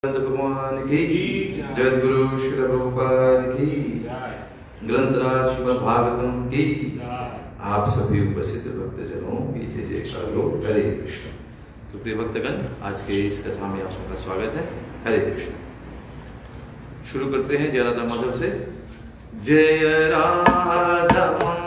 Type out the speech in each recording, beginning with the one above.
भगवान की जगद्गुरु श्री प्रभुपाद की ग्रंथराज श्रीमद् भागवतम की आप सभी उपस्थित भक्तजनों की जय जयकार हो। हरे कृष्ण। तो प्रिय भक्तगण, आज के इस कथा में आप सबका स्वागत है। हरे कृष्ण। शुरू करते हैं जय राधा माधव से। जय राधा माधव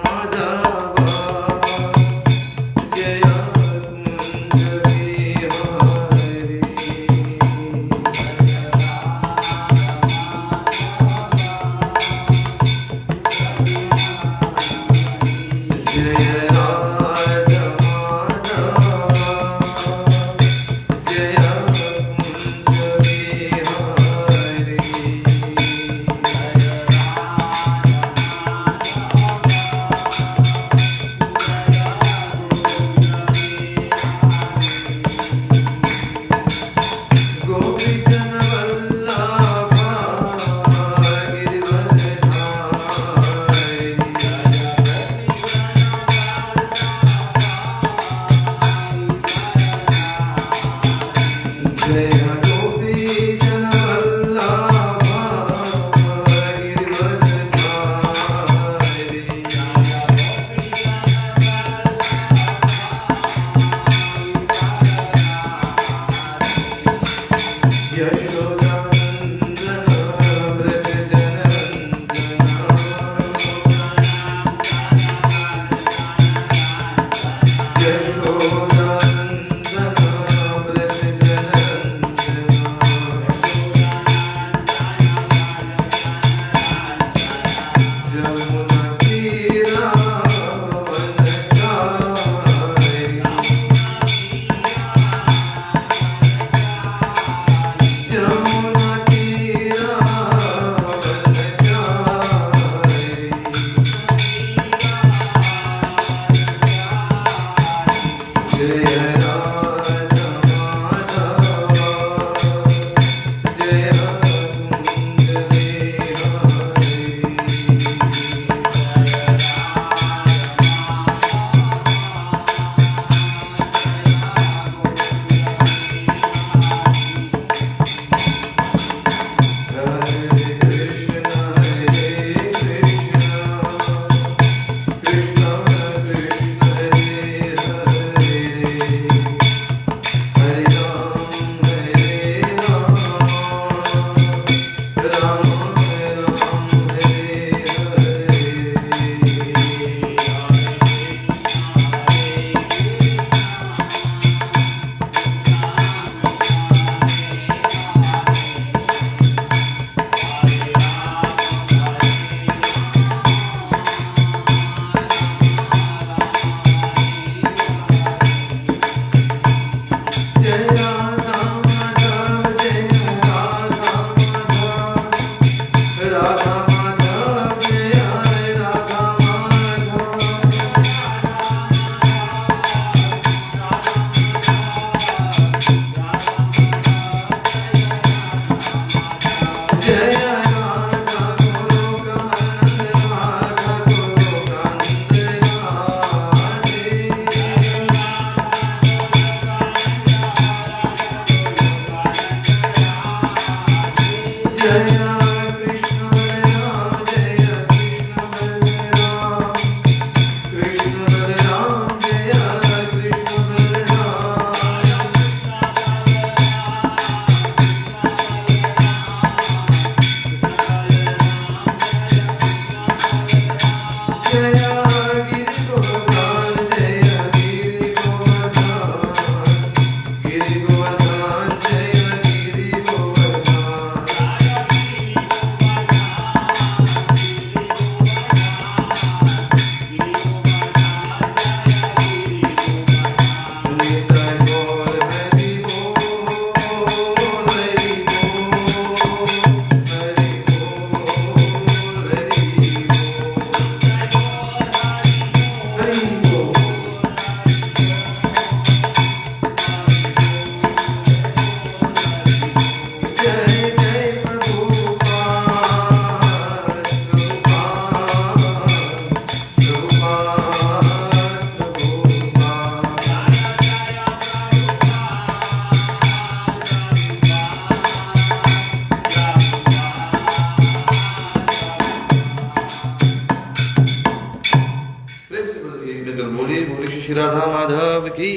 की,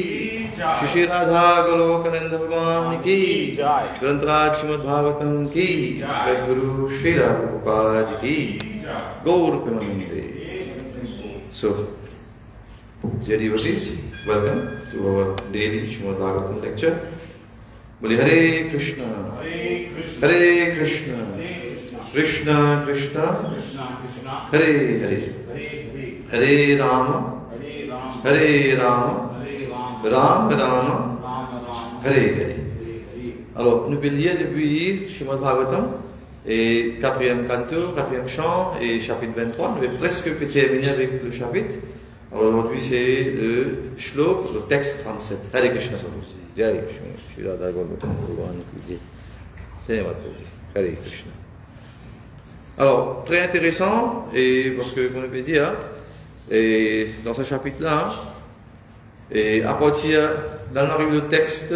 श्री राधा गोलोकानंद भगवान की, ग्रंथराज श्रीमद् भागवतम की, गुरु श्री प्रभुपाद की, गौर प्रेमानंदे. So, dear devotees, welcome to our daily Srimad Bhagavatam lecture. Boli Hare Krishna, Hare Krishna, Krishna Krishna, Hare Hare, Hare Rama, Hare Rama, Rama Rama, Hare Hare. Alors, nous venons lire depuis Srimad Bhagavatam, et quatrième canto, quatrième chant et chapitre 23. Nous avons presque terminé avec le chapitre. Alors aujourd'hui c'est le shlok, le texte 37. Hare Krishna Prabhuji. Jai Shri Radha Govinda Bhagavan ki jai. Dhanyavad Prabhuji. Hare Krishna. Alors, très intéressant, et parce que, comme on peut dire, et dans ce chapitre-là, et à partir, là on arrive le texte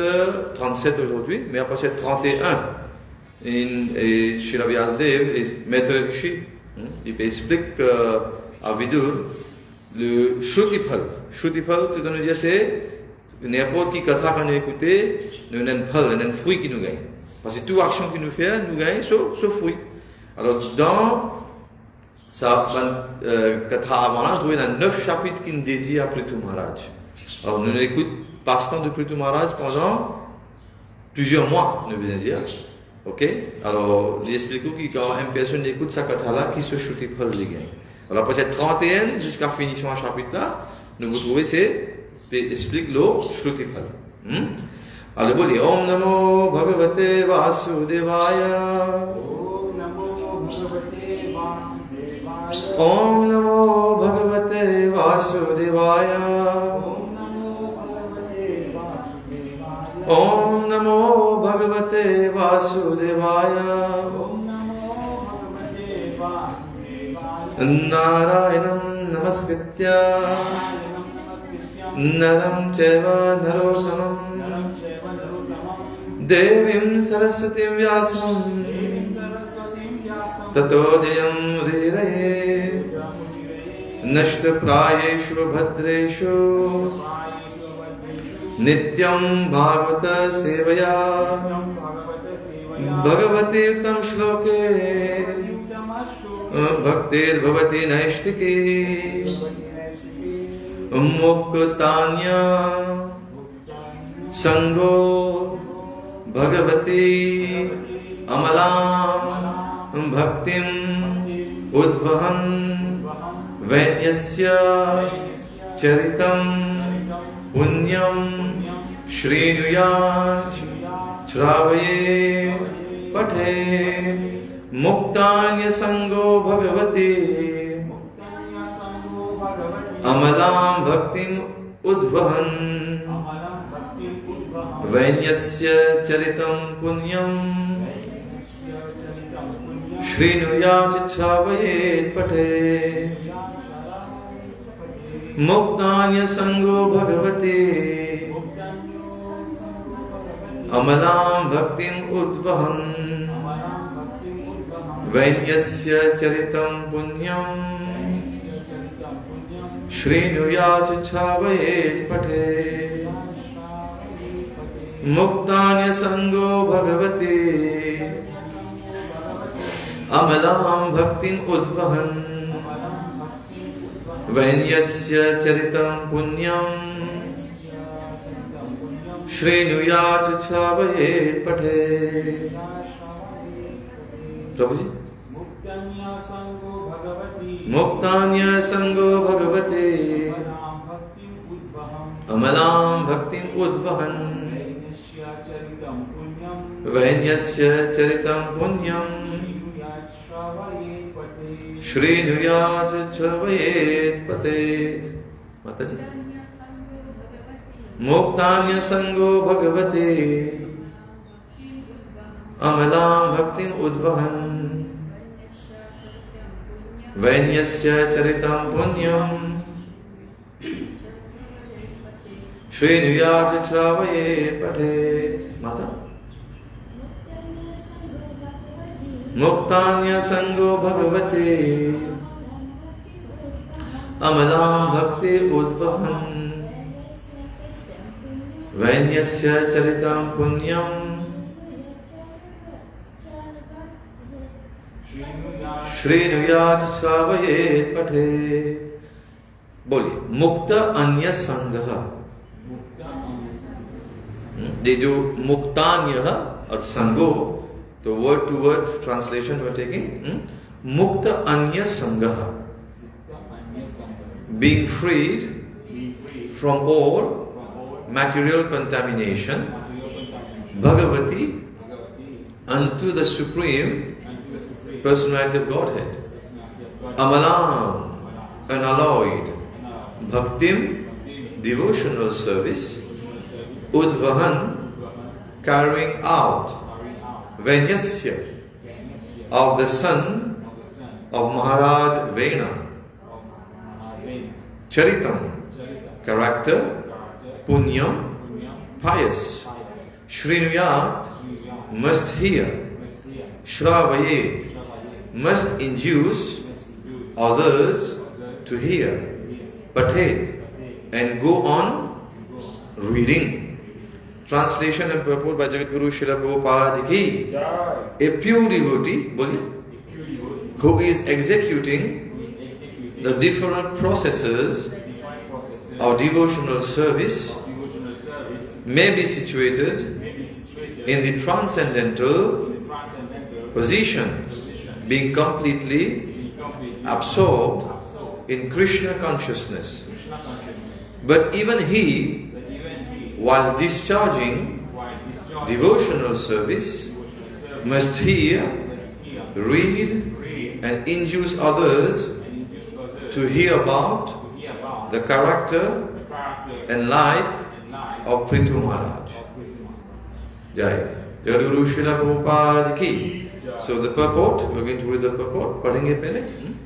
37 aujourd'hui, mais à partir de 31, et Srila Vyasdev et Maître Rishi, il explique à Vidur le Shrutipal. Shrutipal, tout le monde dit, c'est n'importe qui katha qu'on a écouté, nous avons un pal, un fruit qui nous gagne. Parce que toute action qui nous fait, nous gagne ce fruit. Alors, dans ça, katha avant là, nous avons 9 chapitres qui nous dédient à Prithu Maharaj. Alors, nous écoutons passe-temps de Prithu Maharaj pendant plusieurs mois, nous venons dire. Ok? Alors, il explique que quand une personne écoute sa katha-là, qui se Shrutipal les gagne. Alors, peut-être 31 jusqu'à la finition du chapitre-là, nous vous trouvez, c'est explique le Shrutipal. Alors, vous dites Om Namo Bhagavate Vasudevaya. Om Namo Bhagavate Vasudevaya. Om Namo Bhagavate Vasudevaya. Narayanam Namaskritya Naram Chaiva Narottamam Devim Saraswatim Vyasam Tato Jayam Udiraye Nashta Prayeshu Bhadreshu Nityam Bhagavata Sevaya Bhagavati Uttam Shloke Bhaktir Bhavati Naishtiki Muktanya Sango Bhagavati Amalam Bhaktim Udvahan Vainyasya Charitam Punyam Shrinuyat Shravaye Pathe Muktanya Sango Bhagavati Amalam Bhaktim Udvahan Vainyasya Charitam Punyam Shrinuyat Shravaye Pathe Muktanya Sango Bhagavati Amalam Bhaktim Udvahan Vainyasya Charitam Punyam Shrinuyat Shravayet Pathe Muktanya Sango Bhagavati Amalam Bhaktim Udvahan Vainyasya Charitam Punyam Shrinuyat Shravayet Pathe. Prabhuji? Muktanya Sango Bhagavate Amalam Bhaktim Udvahan Vainyasya Charitam Punyam Shrinuyat Shravayet Pathe. Mataji. Muktanya Sango Bhagavate Amalam Bhaktim Udvahan Vainyasya Charitam Punyam Shrinuyat Shravayet Pathe. Mata. Muktanya Sango Bhagavate Amalam Bhakti Udvahan Vainyasya charitam punyam Shrinuyat Sravayet Pathe. बोलिए मुक्त अन्य संगह. ये जो मुक्तान्य और संगो, तो word to word translation we taking. मुक्त अन्य संगह, being freed from all material contamination, Bhagavati, unto the Supreme Personality of Godhead, Amalam, unalloyed, Bhaktim, devotional service, Udvahan, carrying out, Vainyasya, of the son of Maharaj Vena, Charitam, character, Punyam, pious, Shrinuyat, must hear, Shravayet, must induce others to hear, Pathet, and go on reading. Translation and purport by Jagadguru Srila Prabhupada ki. A pure devotee, who is executing the different processes of devotional service may be situated in the transcendental position, being completely absorbed in Krishna consciousness. But even he, while discharging devotional service, must hear, read, and induce others to hear about the character and life of Prithu Maharaj. Jai. Jagadguru Srila Prabhupada ki. So the purport, we're going to read the purport. पढ़ेंगे पहले,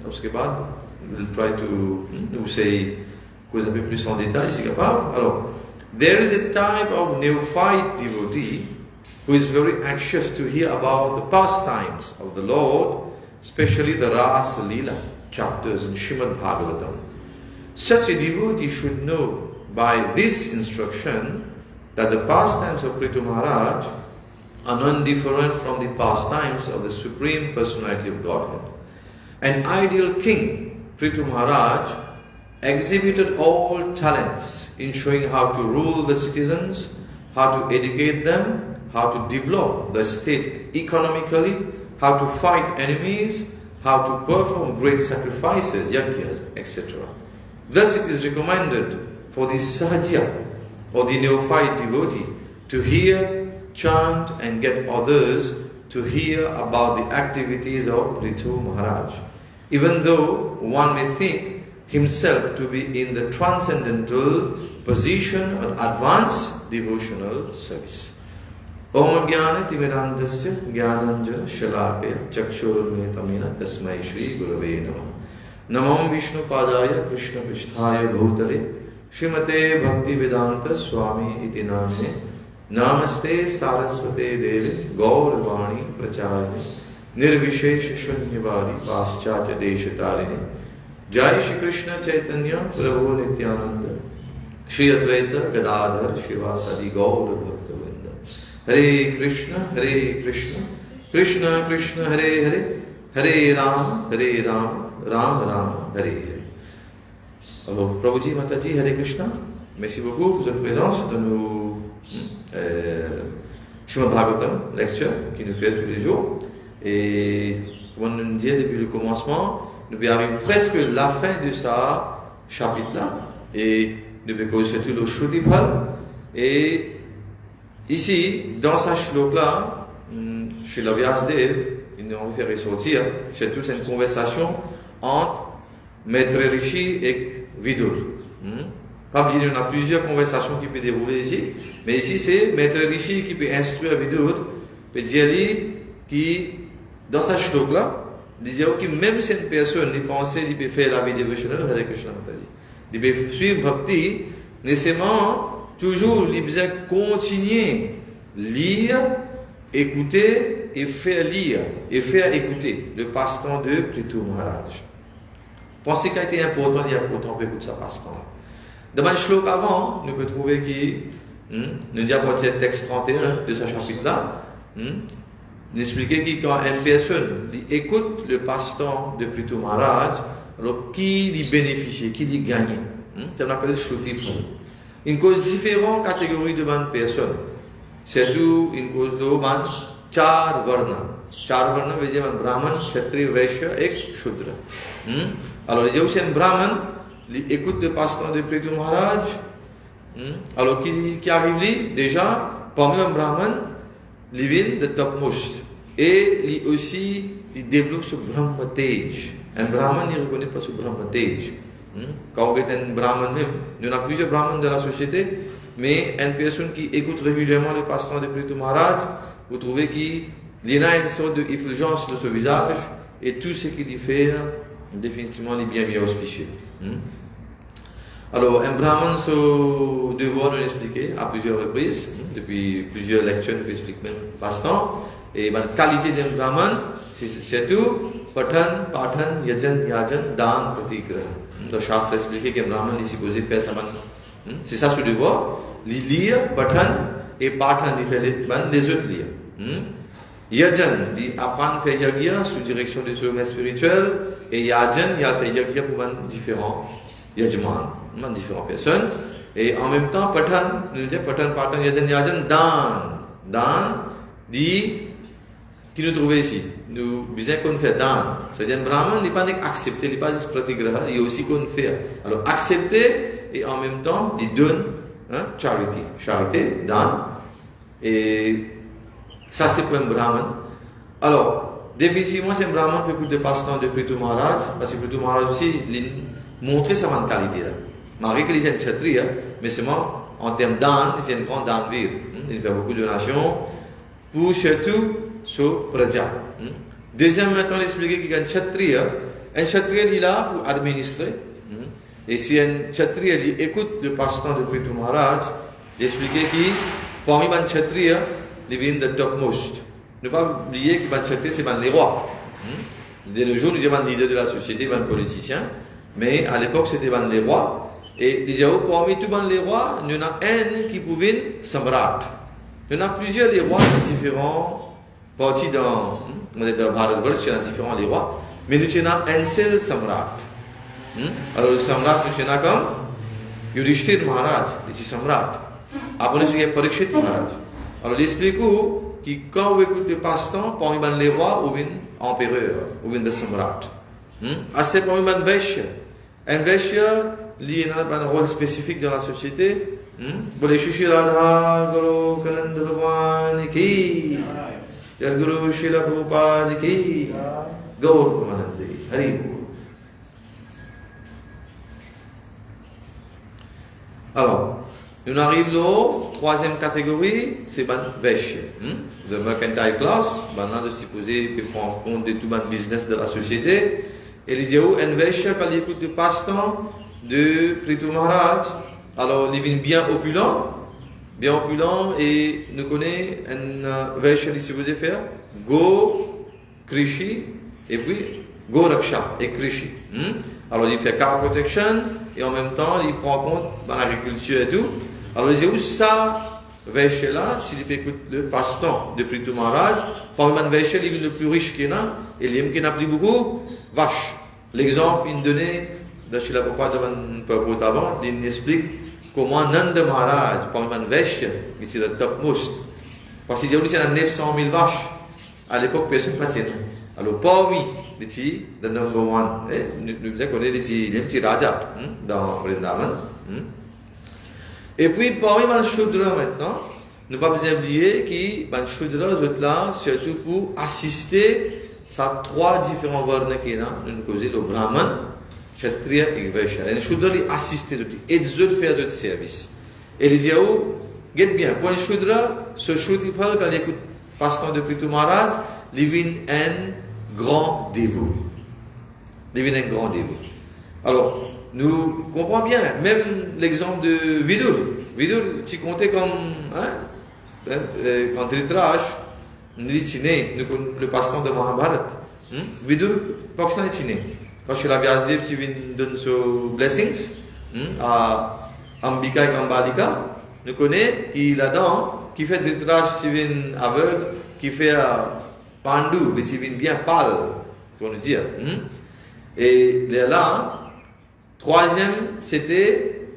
उसके बाद we'll try to say cause un peu plus en détail si capable. Alors, there is a type of neophyte devotee who is very anxious to hear about the pastimes of the Lord, especially the Rasa Leela chapters in Srimad Bhagavatam. Such a devotee should know by this instruction that the pastimes of Prithu Maharaj are none different from the pastimes of the Supreme Personality of Godhead. An ideal king, Prithu Maharaj, exhibited all talents in showing how to rule the citizens, how to educate them, how to develop the state economically, how to fight enemies, how to perform great sacrifices, yajnas, etc. Thus it is recommended for the sahaja or the neophyte devotee to hear, chant and get others to hear about the activities of Prithu Maharaj, even though one may think himself to be in the transcendental position of advanced devotional service. Om Jnana Timirandasya Jnananjana Shalakaya Chakshurunmetamena Tasmai Shri Gurave Namah. Namam Vishnu Padaya Krishna Pisthaya Bhutale Srimate Bhakti Vedanta Swami Iti Namne Namaste Saraswate Deve Gauravani Pracharine Nirvishesh Shunyavadi Paschatya Deshatarine Jai Shri Krishna Chaitanya Prabhu Nityananda Shri Advaita Gadadhar Shivasadi Gaura Bhakta Vrinda. Hare Krishna, Krishna Krishna, Hare Hare, Hare Ram, Ram Ram, Hare Hare. Alors, Prabhuji, Mataji, Hare Krishna. Merci beaucoup pour votre présence de nos Srimad Bhagavatam lecture qui nous fait tous les jours. Et comme on nous dit depuis le commencement, nous arrivons presque à la fin de ce chapitre-là. Et nous pouvons surtout le Shrutipal. Et ici, dans ce shlok-là, chez la Vyasdev, il nous fait ressortir, c'est toute une conversation entre Maître Rishi et Vidur. Pas oublier, on a plusieurs conversations qui peuvent dérouler ici, mais ici c'est Maître Rishi qui peut instruire Vidur, peut dire qui, dans ce shlok-là, il dit que même si une personne n'y pense, il peut faire la vie dévotionnelle, Hare Krishna Mataji. Il peut suivre Bhakti, nécessairement, toujours, il besoin continuer, lire, écouter et faire lire, et faire écouter le passe-temps de Prithu Maharaj. Pensez qu'il a été important, il y a important pour écouter ce passe-temps. Dans le shlok avant, nous pouvons trouver que Nous avons apporté le texte 31 de ce chapitre-là. Nous expliquait que quand une personne écoute le pasteur de Prithu Maharaj, alors qui lui bénéficie, qui lui gagne. Ça s'appelle Shruti Prabhu. Une cause différente catégorie de personnes. C'est tout une cause de Char Varna. Char Varna veut dire Brahman, Kshatriya, Vaishya et Shudra. Alors, il y a aussi un Brahman, il écoute le pasteur de Prithu Maharaj. Alors, qui arrive là, déjà, parmi un Brahman, il vient de topmost. Et il aussi, il développe ce Brahma Tej. Un Brahman, il ne reconnaît pas ce Brahma Tej. Quand on est un Brahman même, il y en a plusieurs Brahmans dans la société, mais une personne qui écoute régulièrement le pasteur de Prithu Maharaj, vous trouvez qu'il y a une sorte d'effulgence de ce visage, et tout ce qu'il y fait, définitivement, il est bien auspicieux. Alors, un Brahman se devoir de l'expliquer à plusieurs reprises, depuis plusieurs lectures, nous explique même pasteur, et la qualité d'un Brahman, c'est tout, Patan, Patan, Yajan, Yajan, Dan, Pratigraha. Le Shastra explique qu'un Brahman est supposé faire ça. C'est ça ce devoir. Lire, Patan et Patan, il fait les autres lire. Yajan, il apprend à faire yagya sous direction des sommet spirituels. Et Yajan, il a fait yagya pour différents yajman, différentes personnes. Et en même temps, Patan, nous disons Patan, Patan, Yajan, Yajan, Dan. Dan, dit, qui nous trouve ici. Nous disons qu'on fait Dan. C'est-à-dire, un Brahman n'est pas accepté, il n'est pas pratigraha, il y a aussi qu'on fait. Alors, accepter et en même temps, il donne charity. Charité, Dan. Et ça, c'est pour un Brahman. Alors, définitivement, c'est un Brahman qui écoute le pasteur de Prithu Maharaj, parce que Prithu Maharaj aussi, il montre sa bonne qualité. Malgré qu'il est un Kshatriya, mais seulement en termes d'An, il est un grand Danvir. Il fait beaucoup de donations pour surtout sur Praja. Deuxième, maintenant, il explique qu'il y a un Kshatriya. Un Kshatriya, il est là pour administrer. Et si un Kshatriya il écoute le pasteur de Prithu Maharaj, il explique qu'il, parmi les Kshatriya, il vient de topmost. Ne pas oublier que les Kshatriya, c'est les rois. De nos jours, nous avons les leaders de la société, les politiciens. Mais à l'époque, c'était les rois. Et parmi tous les rois, il y en a un qui pouvait samrat. Il y en a plusieurs les rois différents partis dans Bharatvarsh, il y en a différents les rois. Mais nous avons un seul samrat. Alors le samrat, nous avons comme Yudhishthir Maharaj, il est samrat. Après, nous avons Parikshit Maharaj. Alors, il explique que quand on écoute le passe-temps, parmi les rois, on vient empereur, on vient de samrat. Assez parmi les Vaishya. Un Vaishya, il a un rôle spécifique dans la société. Bole Shri Radha Guru Kananda Bhagwan ki Jai Guru Srila Prabhupada ki Gaur Kumanande Hari Bol. Alors, nous arrivons à la troisième catégorie, c'est le Vaishya. The mercantile class, maintenant de supposer qu'il prend en compte de tout le business de la société. Et il dit, un Vaishya, quand il écoute le passe-temps de Prithu Maharaj, alors il vient bien opulent, et nous connaissons un Vaishya qui est supposé faire Go, Krishi, et puis Go Raksha et Krishi. Alors il fait car protection, et en même temps il prend en compte l'agriculture et tout. Alors il dit où ça, Vaishya là, s'il écoute le passe-temps de Prithu Maharaj, parmi les Vaishya, il est le plus riche qu'il y a, et il n'a plus beaucoup, vache. L'exemple il donnait, de Srila Prabhupada de avant, il explique comment Nanda Maharaj, parmi les Vaishya, qui est le topmost, parce qu'il y a 900 000 vaches, à l'époque personne ne tient. Alors parmi les the number one, nous disons qu'on est les petits rajas dans Vrindavan. Et puis parmi les Shudra maintenant, nous ne pouvons pas oublier que les Shudra sont là surtout pour assister à trois différents varnas qui sont nous causons le Brahman, Kshatriya et Vaishya. Les Shudra les assistent et les autres font d'autres services. Et les Yahou, guette bien, pour les Shudra, ce Shruti-Phal, quand il écoute le pasteur de Prithu Maharaj, il vient un grand dévot. Alors, nous comprenons bien, même l'exemple de Vidur. Vidur, tu comptais comme, quand Dhritarashtra, nous dit le pasteur de Mahabharata. Vidur, pas que ça est né. Quand Srila Vyasadeva, tu viens donner ses blessings à Ambika et Ambalika, nous connaît, qui là-dedans, qui fait Dhritarashtra Sivin aveugle, qui fait Pandu, les Sivin bien pâle, qu'on nous dit. Et là, troisième, c'était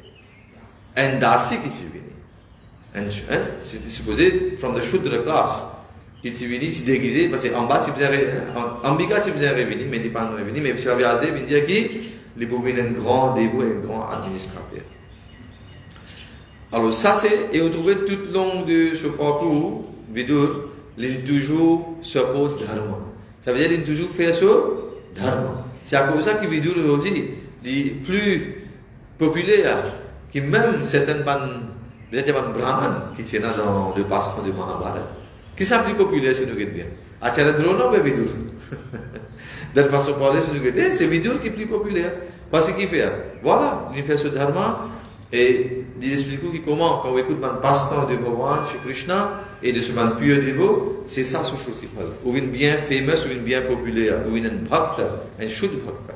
un Dasi qui s'est venu. C'était supposé, from the shoot de la classe, qui s'est venu, s'est déguisé, parce qu'en bas, en Ambika, c'est bien revenu, mais il n'est pas revenu, mais si vous avez il dit qui les pauvres un grand dévot et un grand administrateur. Alors ça c'est, et vous trouvez tout le long de ce parcours, Vidur, il toujours support dharma. Ça veut dire qu'il toujours fait ce dharma. C'est à cause de ça que Vidur aujourd'hui, les plus populaires, qui même certaines bandes, peut-être des brahmanes qui tiennent dans le passage de Mahabharata, qui sont plus populaires si nous regardons bien. Acharya Drona ou Vidur? De façon parler, si nous regardons, c'est Vidur qui est plus populaire. Parce qu'il fait, voilà, il fait ce dharma. Et il explique comment, quand on écoute le passe-temps de Bhagavan, Shri Krishna, et de ce man pur dévot, c'est ça ce Shruti Phala. Ou une bien famous, ou une bien populaire, ou une bhakta, un Shruti Bhakta.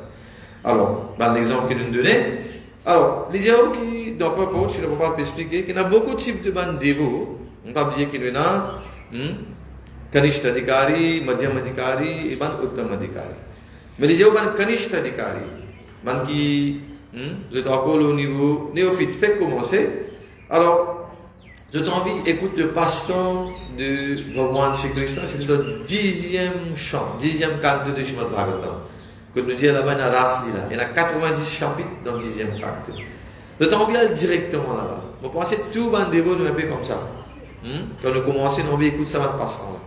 Alors, l'exemple qu'il nous donnait, alors, les gens qui, dans le propos, je ne peux pas expliquer, qu'il y a beaucoup de types de ban dévots. On ne peut pas dire qu'il y en a, Kanishta Adhikari, Madhyam Adhikari, et ban Uttam Adhikari. Mais les gens ban Kanishta Adhikari, ban qui, vous êtes encore au niveau néophyte, faites commencer. Alors, je t'envie, écoute le passe-temps de Bhagavan Shri Krishna, c'est le 10e chant, 10e canto de Srimad Bhagavatam. Que nous dit là-bas, il y a Ras Lila. Il y a 90 chapitres dans le 10e canto. Je t'envie aller directement là-bas. Vous pensez que tout le dévot nous un peu comme ça. Quand nous commençons, on veut écouter ça dans le passe-temps là.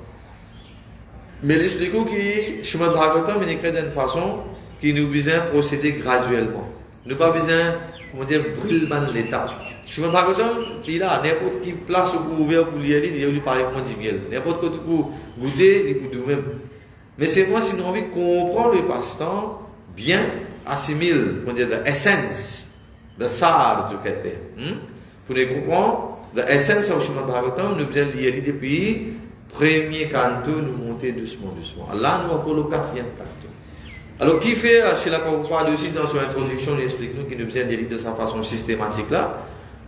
Mais l'expliquons que Srimad Bhagavatam est écrit d'une façon qui nous besoin de procéder graduellement. Nous n'avons pas besoin, comment dire, brûler l'étape. Je ne sais pas, il y a n'importe quelle place où vous ouvrir pour lire, il y a eu par exemple 10 000. N'importe quoi pour goûter, il peut nous-mêmes. Mais c'est moi, si nous avons envie de comprendre le passe-temps, bien assimile, comment dire, l'essence, le sar du Kete. Pour les comprendre, l'essence de Srimad Bhagavatam, nous devons lire depuis le premier canto, nous monter doucement. Là, nous avons le 4e canto. Alors, qui fait, chez la Prabhupada aussi, dans son introduction, il explique nous qu'il nous besoin de lire de sa façon systématique là.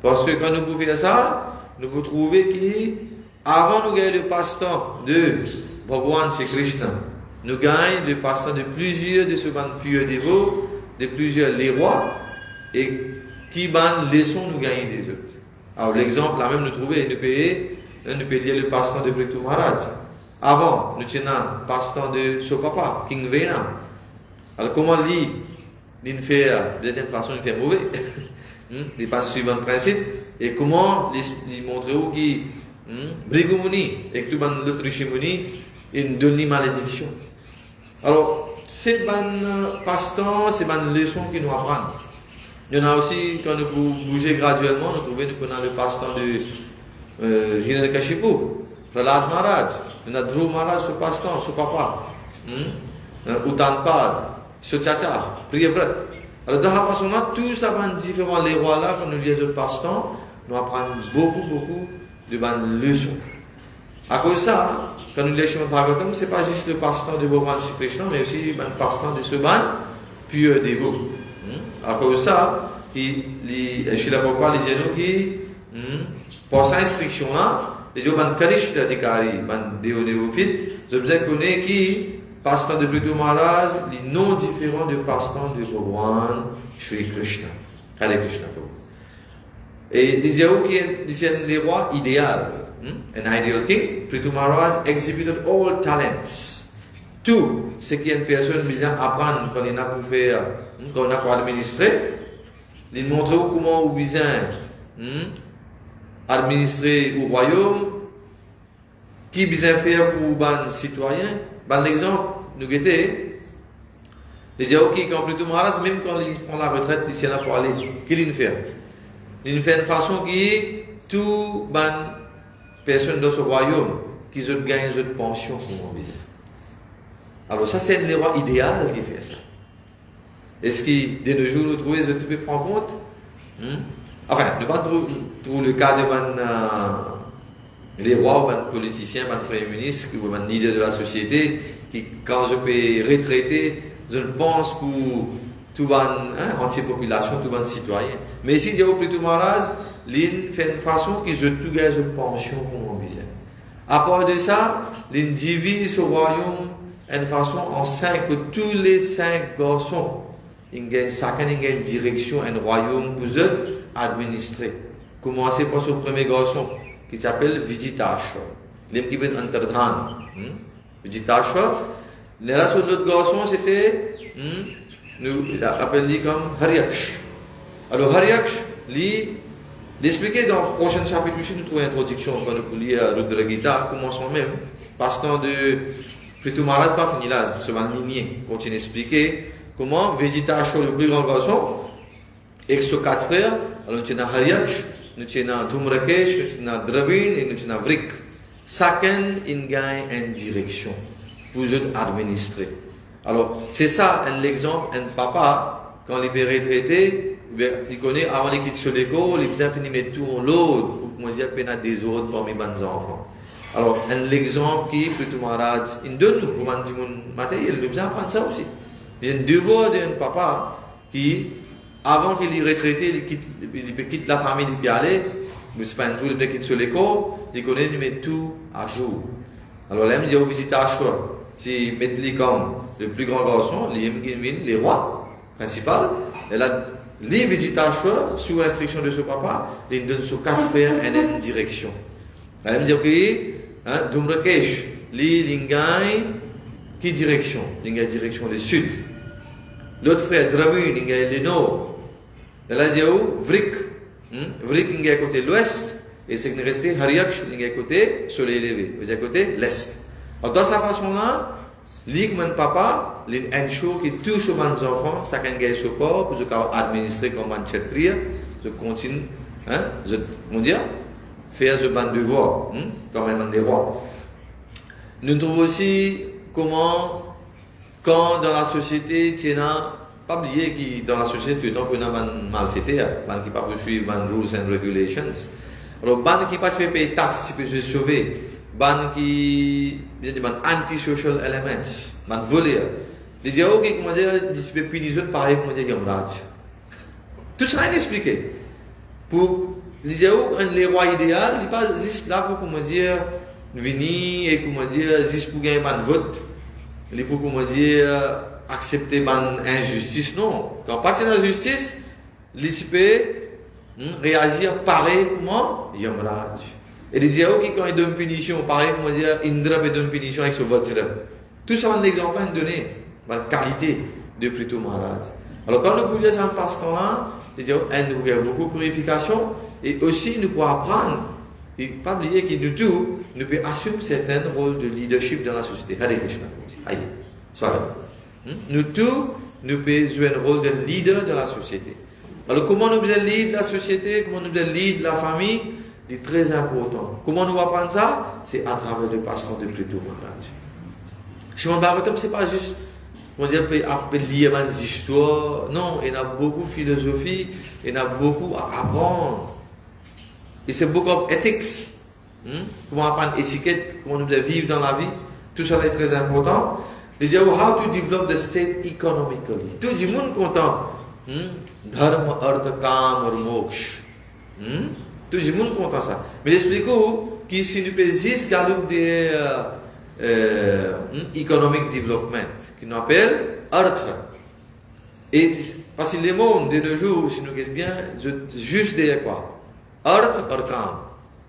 Parce que quand nous pouvons faire ça, nous pouvons trouver qu'avant nous gagner le passe-temps de Bhagavan Shri Krishna, nous gagnons le passe-temps de plusieurs de ce band purs dévots, de plusieurs les rois, et qui band leçons nous gagner des autres. Alors, l'exemple là même, nous trouvons, nous pouvons lire le passe-temps de Prithu Maharaj. Avant, nous tenons le passe-temps de Sopapa, King Vena. Alors, comment il fait de cette façon, il fait mauvais. Il pas suivre le principe. Et comment il montre où qui Brigumuni et tout l'autre Rishimuni, il donne une malédiction. Alors, c'est un passe-temps, c'est une leçon qui nous apprend. Il y en a aussi, quand nous bougeons graduellement, nous trouvons que nous avons le passe-temps de Hiranyakashipu, Prahlad Maharaj, nous avons Dhruv Maharaj, ce passe-temps, ce papa, Uttanpad. Chacha, Priyavrat. Alors, de la façon là, tout ça va différent les rois là, quand nous lisons le passe-temps, nous apprenons beaucoup de bonnes leçons. À cause de ça, quand nous lisons le Bhagavatam, ce n'est pas juste le passe-temps de Bhagavan Shri Krishna, mais aussi le passe-temps de ce ban pur dévot. À cause de ça, chez la Prabhupada, les gens qui, pour cette instruction là, les gens qui Kanishta Adhikari, les dévophile, je vous ai connu qui, passe-temps de Prithu Maharaj, les non différents du passe-temps de Bhagavan Shri Krishna. Hare Krishna. Et les gens qui sont les rois idéal, an ideal king, Prithu Maharaj exhibited all talents. Tout ce qui est une personne besoin apprendre quand il a pour faire, quand on a pour administrer, il montre comment on besoin administrer au royaume, qui besoin faire pour les citoyens. Par exemple, nous guettons, les gens qui, quand Prithu Maharaj, même quand il prend la retraite, il est pour aller, qu'il fait. Il fait une façon qui, tout les personnes dans ce royaume, qui ont gagné une pension pour mon besoin. Alors ça, c'est le roi idéal qui fait ça. Est-ce que de nos jours, nous trouvons que tu peux prendre compte? Enfin, nous ne pas trouver le cas de les rois, les politiciens, les premiers ministres, les leaders de la société, qui, quand je peux retraiter, je pense pour toute l'anti-population, tout le citoyen. Mais ici, il y a Prithu Maharaj, l'in fait une façon qu'ils ont tout gagné une pension pour mon business. À part de ça, l'in divise au royaume une façon en 5 que tous les 5 garçons, chacun a une direction, un royaume pour eux administrer. Commencez par ce premier garçon qui s'appelle Vijitashrva. L'homme qui vient Antardhan. Vijitashrva. L'autre garçon c'était, nous appelons comme Haryaksh. Alors Haryaksh, l'expliquer dans le prochain chapitre, nous trouvons une introduction quand nous lire Rudra Gita, commençons même, passant de Prithu Maharaj, pas fini là, se va ligner, continue à expliquer comment Vijitashrva, le plus grand garçon, avec ses 4 frères, alors nous avons Haryaksh, nous avons Dhumrakesh, nous avons Dravin et nous avons Vrik. Chacun gagne une direction pour administrer. Alors, c'est ça l'exemple, un papa, quand il est retraité, il connaît, avant qu'il quitte l'école, il vient finir mettre tout en l'autre, pour qu'on dise qu'il y a des autres parmi les enfants. Alors, l'exemple qui est plutôt malade, il donne nous, pour dire matériel, il besoin prendre ça aussi. Il y a un devoir d'un papa qui, avant qu'il est retraité, il quitte la famille, il peut aller, mais c'est pas un jour, il quitte l'école, il connaît, il met tout à jour. Alors, là, il dit au Vijitashrva, si mettre comme le plus grand garçon, les rois principal, et là, les Vijitashrva, sous instruction de son papa, il donne ses 4 frères en une direction. Là, il me dit, ok, Dhumrakesh, il gagne quelle direction? Il gagne direction du sud. L'autre frère, Dravin, il gagne le nord. Et là, il dit, Vrik, Vrik, il gagne côté l'ouest, et c'est qu'il est resté Haryaksh, il gagne côté soleil levé, il gagne côté l'est. Alors, dans sa façon-là, mon papa, il a un show qui touche aux enfants, chacun gagne son corps, pour se administrer comme un kshatriya, je continue, faire ce ban devoir, comme un devoir. Nous trouvons aussi comment, quand dans la société, tu n'as pas oublié que dans la société, tu as un malfaiteur, qui ne peut pas suivre les rules and regulations. Alors, ban qui passe payer taxes, tu peux se sauver. Ban qui anti-social elements, ban voler. Les gens qui comment dire, ils peuvent punir les autres pareil comment dire Yamraj. Tout cela est expliqué. Pour les gens, les rois idéal, ils pas juste là pour comment dire venir et comment dire juste pour gagner un vote. Ils pour comment dire accepter une injustice non. Quand pas c'est injustice, ils peuvent réagir pareil comment Yamraj. Et les gens qui quand ils donnent punition, pareil, comment dire, Indra peut donner punition avec ce vote. Tout ça, un exemple donné, la qualité de Prithu Maharaj. Alors quand nous pouvons faire ce temps-là, nous avons beaucoup de purification et aussi nous pouvons apprendre. Et pas oublier que nous tous, nous pouvons assumer certains rôles de leadership dans la société. Hare Krishna. Aïe, soit nous tous, nous pouvons jouer un rôle de leader dans la société. Alors comment nous pouvons leader la société, comment nous pouvons leader la famille? C'est très important. Comment nous apprendre ça? C'est à travers le pasteur de Prithu Maharaj. Shrimad Bhagavatam, ce n'est pas juste, on dirait, lire des histoires. Non, il y a beaucoup de philosophie, il y a beaucoup à apprendre. Et c'est beaucoup d'éthique. Comment apprendre étiquette, comment nous devons vivre dans la vie. Tout ça est très important. Il dit, how to develop the state economically. Tout le monde content. Dharma, artha, kam, or moksha. Tout le monde content ça. Mais j'explique que si nous faisons juste des economic development, qu'on appelle artha. Et parce que le monde de nos jours, si nous regardons bien, juste des quoi? Artha, arkam.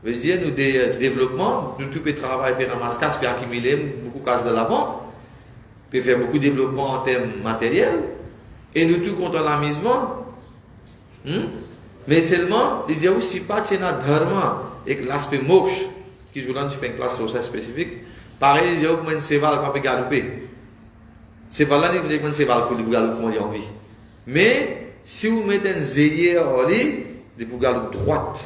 Veut dire nous des développements, nous tout peut travailler pour ramasser casse, pour accumuler beaucoup de casse de la banque, pour faire beaucoup de développement en termes matériels, et nous tout comptons l'amusement. Mais seulement, il y a aussi pas de dharma et l'aspect moksha, qui joue là, tu fais une classe sociale spécifique. Pareil, il y a aussi un séval qu'on peut galoper. Séval là, il y a un séval pour le galoper en vie. Mais, si vous mettez un zélier en lit, il faut galoper droite.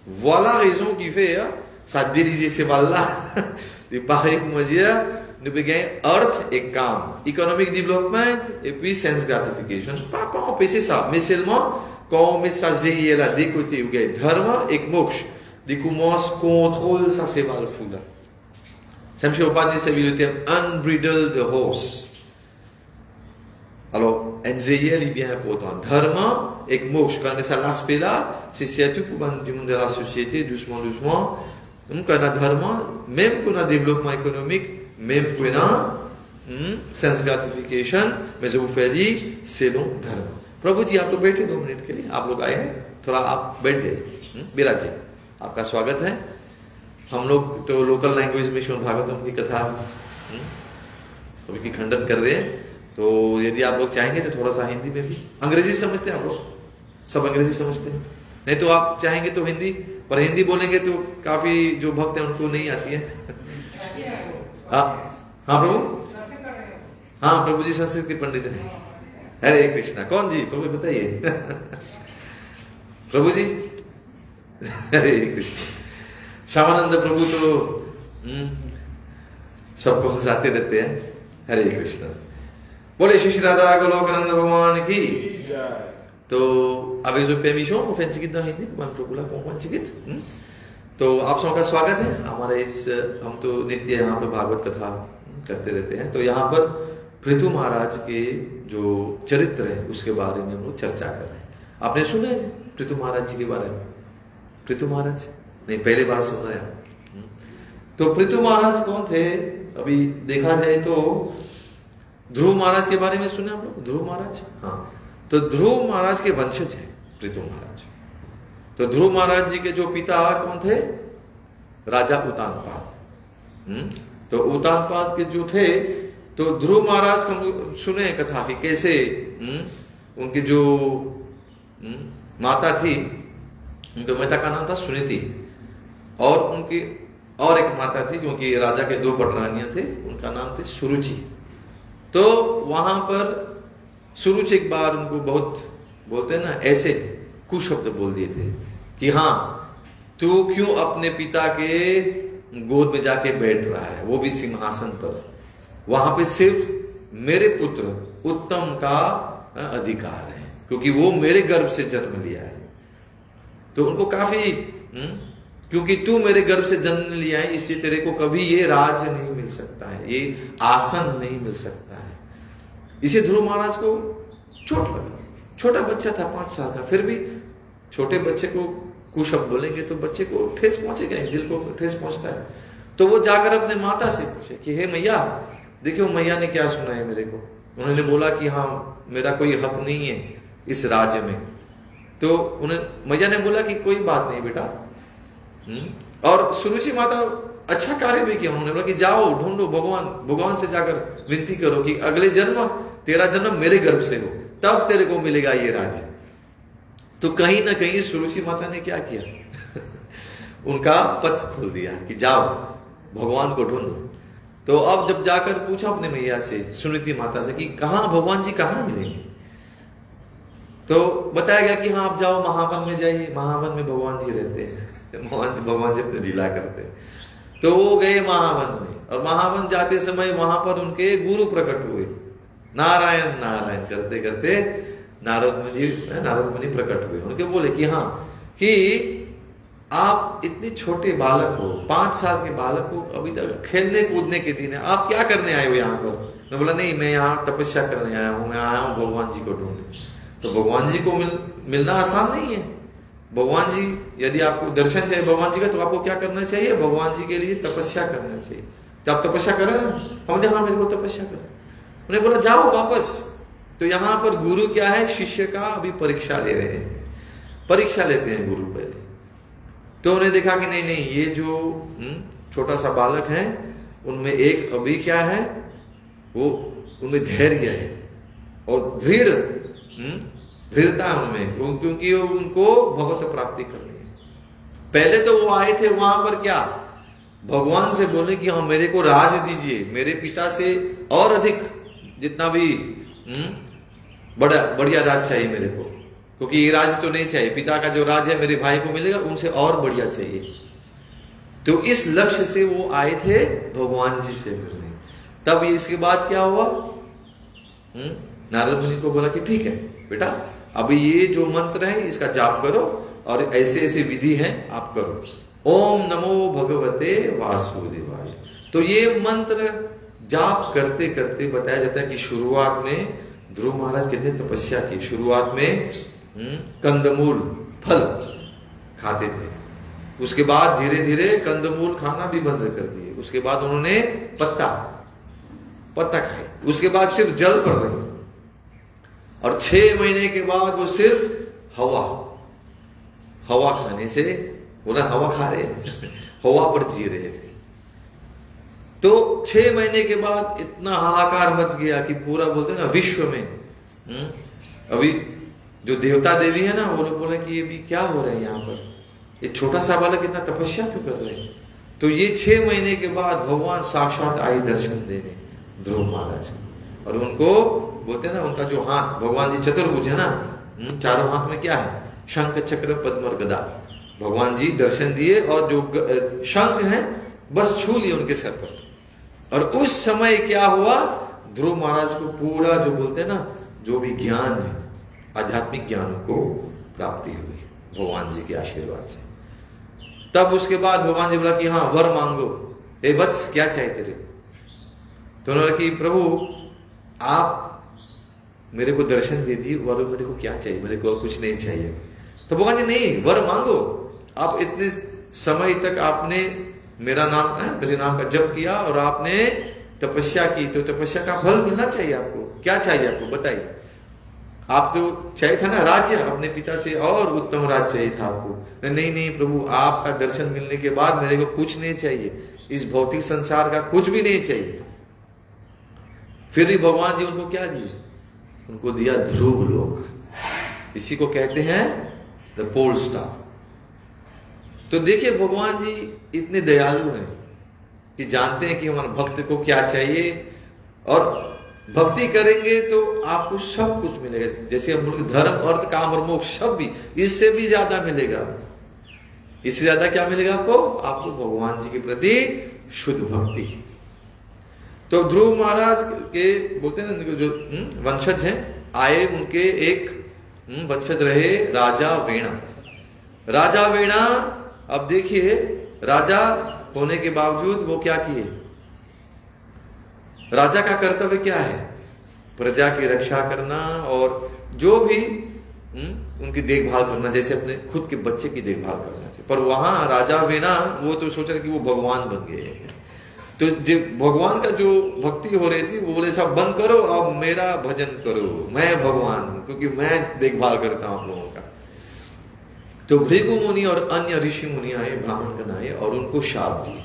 Voilà la raison qui fait, ça dirige séval là. Et pareil, comment dire, nous pouvons gagner earth et calm. Economic development et puis sense gratification. Pas empêcher ça, mais seulement, quand on met ça zélier là, des côtés, vous gagnez dharma et moksha. Ils commencent à contrôler ça, c'est mal fou là. Ça me fait pas dire le terme unbridled horse. Alors, NZL bien important. Dharma et moksha. Quand on cet aspect-là, c'est surtout pour le monde de la société, doucement, doucement. Donc, on a dharma, même qu'on a développement économique, même qu'on a sense gratification, mais je vous fais dire, c'est long dharma. प्रभु जी आप तो बैठे 2 minute के लिए, आप लोग आए हैं, थोड़ा आप बैठ जाइए, विराज जी आपका स्वागत है। हम लोग तो लोकल लैंग्वेज में श्रीमद् भागवतम की कथा अभी की खंडन कर रहे हैं, तो यदि आप लोग चाहेंगे तो थोड़ा सा हिंदी में भी, अंग्रेजी समझते हैं आप लोग, सब अंग्रेजी समझते हैं, नहीं तो आप चाहेंगे तो हिंदी, पर हिंदी बोलेंगे तो काफी जो भक्त हैं उनको नहीं आती है। हाँ हाँ प्रभु, हाँ प्रभु जी संस्कृत के पंडित हैं। हरे कृष्णा, कौन जी प्रभु बताइए। प्रभु जी हरे कृष्ण। श्यामानंद प्रभु तो सबको हंसाते रहते हैं। हरे कृष्ण। बोले श्री राधा गोलोकानंद भगवान की। तो avec le permission, on fait un petit guide dans l'Hindu, pour प्रभु ला कौन सी गीत। तो आप सबका का स्वागत है हमारे इस, हम तो नित्य यहाँ पर भागवत कथा करते रहते हैं। तो यहाँ पर पृथु महाराज के जो चरित्र है उसके बारे में हम लोग चर्चा कर रहे हैं। आपने सुना है पृथु महाराज जी के बारे में? पृथु महाराज नहीं, पहले बार सुन रहे हैं। तो पृथु महाराज कौन थे? अभी देखा जाए तो ध्रुव महाराज के बारे में सुने आप लोग? ध्रुव महाराज, हाँ, तो ध्रुव महाराज के वंशज है पृथु महाराज। तो ध्रुव महाराज जी के जो पिता कौन थे? राजा उतानपाद। तो उतानपाद के जो थे, तो ध्रुव महाराज को सुने कथा कि कैसे उनकी जो माता थी, उनके माता का नाम था सुनीति, और उनकी और एक माता थी क्योंकि राजा के 2 पटरानियां थे, उनका नाम थी सुरुचि। तो वहां पर सुरुचि एक बार उनको बहुत बोलते हैं ना, ऐसे कुशब्द बोल दिए थे कि हाँ तू क्यों अपने पिता के गोद में जाके बैठ रहा है, वो भी सिंहासन पर। वहां पे सिर्फ मेरे पुत्र उत्तम का अधिकार है क्योंकि वो मेरे गर्भ से जन्म लिया है। तो उनको काफी क्योंकि तू मेरे गर्भ से जन्म लिया है इसलिए तेरे को कभी ये राज नहीं मिल सकता है, ये आसन नहीं मिल सकता है। इसे ध्रुव महाराज को चोट लगा। छोटा बच्चा था 5 साल का, फिर भी छोटे बच्चे को कुशब्द बोलेंगे तो बच्चे को ठेस पहुंचेगा, दिल को ठेस पहुंचता है। तो वो जाकर अपने माता से पूछे कि हे मैया, देखियो मैया ने क्या सुना है मेरे को। उन्होंने बोला कि हाँ मेरा कोई हक नहीं है इस राज्य में। तो उन्हें मैया ने बोला कि कोई बात नहीं बेटा। और सुरुचि माता अच्छा कार्य भी किया। उन्होंने बोला कि जाओ ढूंढो, भगवान से जाकर विनती करो कि अगले जन्म तेरा जन्म मेरे गर्भ से हो, तब तेरे को मिलेगा ये राज्य। तो कहीं ना कहीं सुरुचि माता ने क्या किया उनका पथ खोल दिया कि जाओ भगवान को ढूंढो। तो अब जब जाकर पूछा अपने मैया से, सुनीति माता से, कि कहाँ भगवान जी कहाँ मिलेंगे, तो बताया गया कि हाँ आप जाओ महावन में जाइए, महावन में भगवान जी रहते हैं, भगवान जी अपने लीला करते हैं। तो वो गए महावन में, और महावन जाते समय वहां पर उनके गुरु प्रकट हुए। नारायण नारायण करते करते नारद मुनि प्रकट हुए। उनके बोले कि हाँ कि आप इतने छोटे बालक हो, 5 साल के बालक हो, अभी तक खेलने कूदने के दिन है, आप क्या करने आए हो यहाँ पर? मैं बोला नहीं, मैं यहाँ तपस्या करने आया हूँ, मैं आया हूँ भगवान जी को ढूंढने। तो भगवान जी को मिलना आसान नहीं है। भगवान जी, यदि आपको दर्शन चाहिए भगवान जी का, तो आपको क्या करना चाहिए? भगवान जी के लिए तपस्या करना चाहिए। तो आप तपस्या कर रहे हैं? हमने हाँ मेरे को तपस्या कर। उन्हें बोला जाओ वापस। तो यहाँ पर गुरु क्या है? शिष्य का अभी परीक्षा ले रहे हैं, परीक्षा लेते हैं गुरु पहले। तो उन्हें देखा कि नहीं नहीं, ये जो छोटा सा बालक है उनमें एक अभी क्या है, वो उनमें धैर्य है और दृढ़ता है उनमें, क्योंकि उनको भगवत प्राप्ति करनी है। पहले तो वो आए थे वहां पर क्या, भगवान से बोले कि हाँ मेरे को राज दीजिए, मेरे पिता से और अधिक जितना भी बढ़िया राज चाहिए मेरे को, क्योंकि ये राज तो नहीं चाहिए, पिता का जो राज है मेरे भाई को मिलेगा, उनसे और बढ़िया चाहिए। तो इस लक्ष्य से वो आए थे भगवान जी से मिलने। तब इसके बाद क्या हुआ, नारद मुनि को बोला कि ठीक है बेटा, अभी ये जो मंत्र है इसका जाप करो और ऐसे ऐसे विधि हैं आप करो। ओम नमो भगवते वासुदेवाय। तो ये मंत्र जाप करते करते बताया जाता है कि शुरुआत में ध्रुव महाराज कितने तपस्या की। शुरुआत में कंदमूल फल खाते थे, उसके बाद धीरे धीरे कंदमूल खाना भी बंद कर दिए, उसके बाद उन्होंने पत्ता खाए, उसके बाद सिर्फ जल पर रहे, और 6 महीने के बाद वो सिर्फ हवा खाने से, बोला हवा खा रहे हवा पर जी रहे थे। तो 6 महीने के बाद इतना हाहाकार मच गया कि पूरा बोलते ना विश्व में अभी जो देवता देवी है ना, वो लोग बोले कि ये भी क्या हो रहा है यहाँ पर, ये छोटा सा बालक इतना तपस्या क्यों कर रहे हैं। तो ये 6 महीने के बाद भगवान साक्षात आए दर्शन देने ध्रुव महाराज, और उनको बोलते हैं ना, उनका जो हाथ, भगवान जी चतुर्भुज है ना, चारों हाथ में क्या है, शंख चक्र पद्म और गदा। भगवान जी दर्शन दिए और जो शंख है बस छू लिए उनके सर पर। और उस समय क्या हुआ, ध्रुव महाराज को पूरा जो बोलते हैं ना, जो भी ज्ञान है, आध्यात्मिक ज्ञान को प्राप्ति हुई भगवान जी के आशीर्वाद से। तब उसके बाद भगवान जी बोला कि हाँ वर मांगो, ए वत्स क्या चाहिए तेरे। तो उन्होंने कि प्रभु आप मेरे को दर्शन दे दिए, वर मेरे को क्या चाहिए, मेरे को और कुछ नहीं चाहिए। तो भगवान जी नहीं, वर मांगो, आप इतने समय तक आपने मेरे नाम का जप किया और आपने तपस्या की, तो तपस्या का फल मिलना चाहिए आपको, क्या चाहिए आपको बताइए। आप तो चाहिए था ना राज्य, अपने पिता से और उत्तम राज्य चाहिए था आपको। नहीं प्रभु, आपका दर्शन मिलने के बाद मेरे को कुछ नहीं चाहिए, इस भौतिक संसार का कुछ भी नहीं चाहिए। फिर भी भगवान जी उनको क्या दिए, उनको दिया ध्रुव लोक, इसी को कहते हैं द पोल स्टार। तो देखिए भगवान जी इतने दयालु हैं कि जानते हैं कि हमारे भक्त को क्या चाहिए, और भक्ति करेंगे तो आपको सब कुछ मिलेगा। जैसे हम बोलते धर्म अर्थ काम और मोक्ष, सब भी इससे भी ज्यादा मिलेगा। इससे ज्यादा क्या मिलेगा आपको भगवान जी के प्रति शुद्ध भक्ति। तो ध्रुव महाराज के बोलते हैं जो वंशज हैं आए, उनके एक वंशज रहे राजा वेणा। राजा वेणा, अब देखिए राजा होने के बावजूद वो क्या किए, राजा का कर्तव्य क्या है, प्रजा की रक्षा करना और जो भी उनकी देखभाल करना, जैसे अपने खुद के बच्चे की देखभाल करना चाहिए। पर वहां राजा वेना वो तो सोच रहे कि वो भगवान बन गए। तो जो भगवान का जो भक्ति हो रही थी, वो बोले सब बंद करो, अब मेरा भजन करो, मैं भगवान हूं क्योंकि मैं देखभाल करता हूं आप लोगों का। तो भृगु मुनि और अन्य ऋषि मुनि आए, ब्राह्मण गण आए और उनको शाप दिए।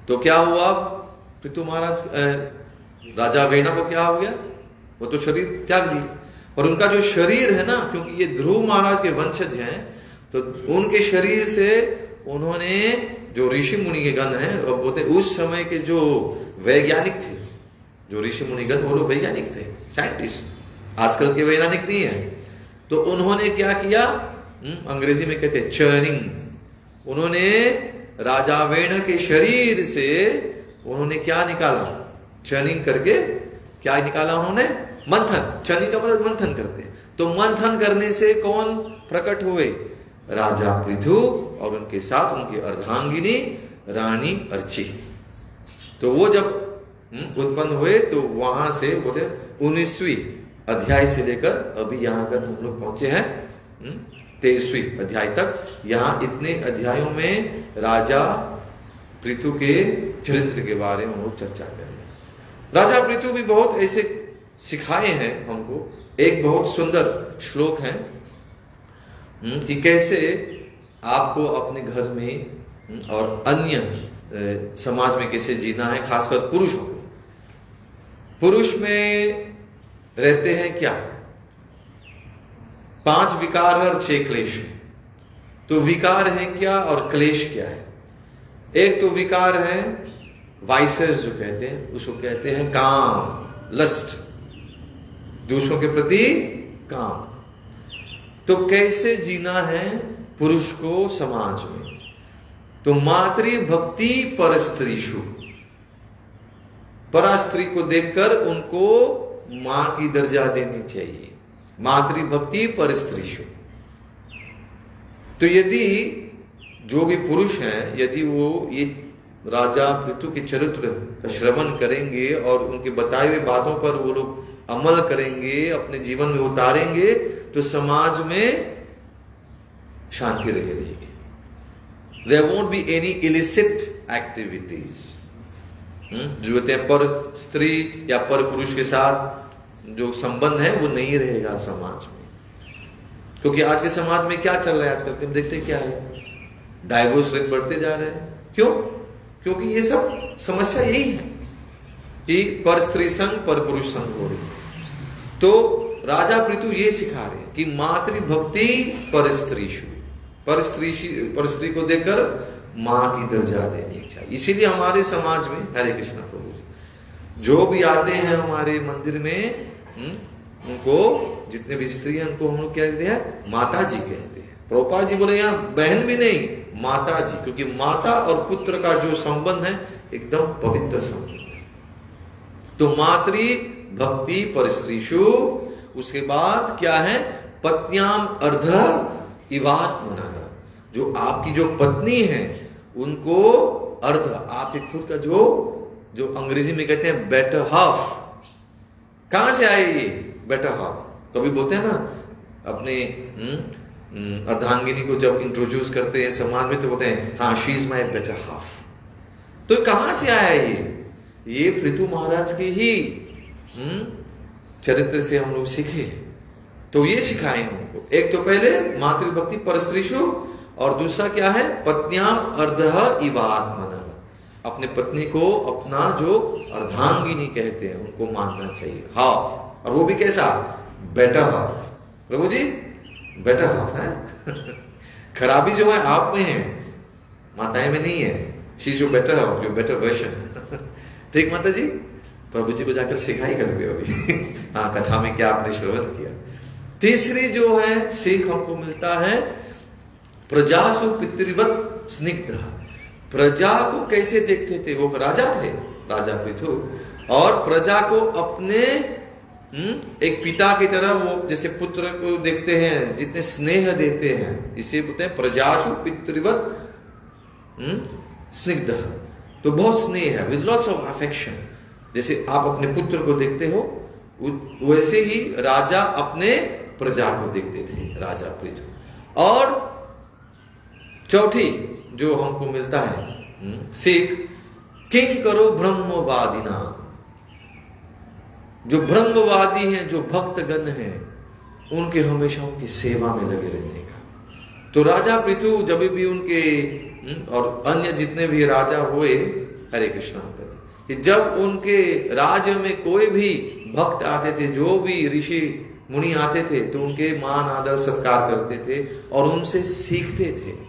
तो क्या हुआ, पृथु महाराज राजा वेना को क्या हो गया, वो तो शरीर त्याग दी, और उनका जो शरीर है ना, क्योंकि ये ध्रुव महाराज के वंशज हैं, तो उनके शरीर से उन्होंने जो ऋषि मुनि के गण हैं, और बोलते उस समय के जो वैज्ञानिक थे, जो ऋषि मुनि गण वो लोग वैज्ञानिक थे, साइंटिस्ट, आजकल के वैज्ञानिक नहीं है। तो उन्होंने क्या किया, अंग्रेजी में कहते हैं चर्निंग। उन्होंने राजा वेण के शरीर से उन्होंने क्या निकाला, चर्निंग करके क्या निकाला उन्होंने, मंथन। चर्निंग का मतलब मंथन करते। तो मंथन करने से कौन प्रकट हुए, राजा पृथु और उनके साथ उनकी अर्धांगिनी रानी अर्ची। तो वो जब उत्पन्न हुए तो वहां से बोले 19वीं अध्याय से लेकर अभी यहां तक हम लोग पहुंचे हैं 23वीं अध्याय तक। यहाँ इतने अध्यायों में राजा पृथु के चरित्र के बारे में हम लोग चर्चा करेंगे। राजा पृथु भी बहुत ऐसे सिखाए हैं हमको। एक बहुत सुंदर श्लोक है कि कैसे आपको अपने घर में और अन्य समाज में कैसे जीना है, खासकर पुरुषों को। पुरुष में रहते हैं क्या, 5 विकार और 6 क्लेश। तो विकार है क्या और क्लेश क्या है। एक तो विकार है वाइसेस जो कहते हैं, उसको कहते हैं काम, लस्ट, दूसरों के प्रति काम। तो कैसे जीना है पुरुष को समाज में, तो मातृ भक्ति पर स्त्रीषु, परा स्त्री को देखकर उनको मां की दर्जा देनी चाहिए, मातृ भक्ति पर स्त्रीषु। तो यदि जो भी पुरुष हैं, यदि वो ये राजा पृथु के चरित्र का श्रवण करेंगे और उनके बताए हुए बातों पर वो लोग अमल करेंगे, अपने जीवन में उतारेंगे, तो समाज में शांति रहेगी. There won't be any illicit activities. जो होते हैं पर स्त्री या पर पुरुष के साथ जो संबंध है वो नहीं रहेगा समाज में. क्योंकि आज के समाज में क्या चल रहा है आजकल तुम देखते क्या है, डाइवोर्स रेट बढ़ते जा रहे हैं. क्यों? क्योंकि ये सब समस्या यही है कि पर स्त्री संग पर पुरुष संग हो रही. तो राजा पृथु ये सिखा रहे कि मातृभक्ति पर स्त्रीषु, पर स्त्री को देखकर माँ की दर्जा देनी चाहिए. इसीलिए हमारे समाज में, हरे कृष्णा प्रभु जी, जो भी आते हैं हमारे मंदिर में, उनको जितने भी स्त्री हैं उनको हम लोग क्या कहते हैं, माता जी कहते हैं. प्रभुपाद जी बोले यहाँ बहन भी नहीं, माता जी, क्योंकि माता और पुत्र का जो संबंध है एकदम पवित्र संबंध है. तो मातृ भक्ति पर स्त्रीषु. उसके बाद क्या है, पत्न्याम अर्ध इवात्मनः. जो आपकी जो पत्नी है उनको अर्ध, आपके खुद का जो अंग्रेजी में कहते हैं बेटर हाफ. कहां से आए ये बेटर हाफ? कभी बोलते हैं ना अपने अर्धांगिनी को जब इंट्रोड्यूस करते हैं समाज में तो बोलते हैं हाँ she is my better half. तो कहां से आया ये पृथु महाराज के ही चरित्र से हम लोग सीखे. तो ये सिखाए हमको. एक तो पहले मातृभक्ति पर स्त्रीषु, और दूसरा क्या है, पत्न्याम अर्धः इवात्मनः. अपने पत्नी को अपना जो अर्धांगिनी कहते हैं उनको मानना चाहिए, हाफ. और वो भी कैसा, बेटर हाफ. प्रभु जी बेटर हाफ है. खराबी जो है आप में है, माताएं में नहीं है. शी जो बेटर हाफ, जो बेटर वर्जन. ठीक माता जी, प्रभु जी को जाकर सिखाई कर भी अभी. हाँ, कथा में क्या आपने श्रवण किया. तीसरी जो है सीख हमको मिलता है, प्रजासु पितृवत स्निग्ध. प्रजा को कैसे देखते थे, वो राजा थे, राजा पृथु, और प्रजा को अपने एक पिता की तरह, वो जैसे पुत्र को देखते हैं, जितने स्नेह देते हैं, इसे बोलते हैं प्रजासु पितृवत स्निग्ध. तो बहुत स्नेह है, विद लॉट्स ऑफ अफेक्शन. जैसे आप अपने पुत्र को देखते हो, वैसे ही राजा अपने प्रजा को देखते थे, राजा पृथु. और चौथी जो हमको मिलता है सीख, किंग करो ब्रह्मवादिना. जो ब्रह्मवादी हैं, जो भक्तगण हैं, उनके हमेशा उनकी सेवा में लगे रहने का. तो राजा पृथु जब भी उनके और अन्य जितने भी राजा हुए, हरे कृष्णा होता है, कि जब उनके राज्य में कोई भी भक्त आते थे, जो भी ऋषि मुनि आते थे, तो उनके मान आदर सत्कार करते थे और उनसे सीखते थे.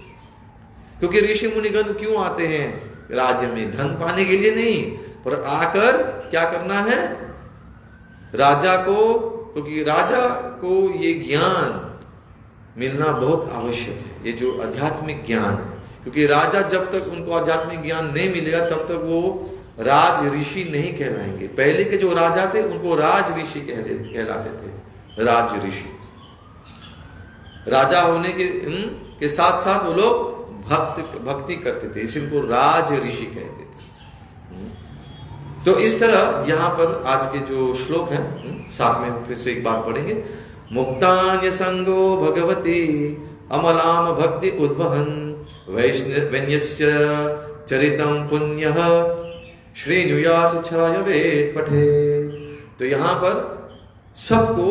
क्योंकि ऋषि मुनिगण क्यों आते हैं राज्य में, धन पाने के लिए नहीं, पर आकर क्या करना है, राजा को, क्योंकि राजा को ये ज्ञान मिलना बहुत आवश्यक है, ये जो आध्यात्मिक ज्ञान है. क्योंकि राजा जब तक उनको आध्यात्मिक ज्ञान नहीं मिलेगा तब तक वो राज ऋषि नहीं कहलाएंगे. पहले के जो राजा थे उनको राज ऋषि कहलाते थे, राज ऋषि. राजा होने के साथ साथ वो लोग भक्ति करते थे, इसी उनको राज ऋषि कहते थे. तो इस तरह यहाँ पर आज के जो श्लोक हैं, साथ में हम फिर से एक बार पढ़ेंगे. मुक्तान्य संगो भगवती अमलाम भक्ति उद्वहन वैष्णवन्यस्य चरितम पुण्यः श्रीनुयात छरायवेद पठे. तो यहाँ पर सबको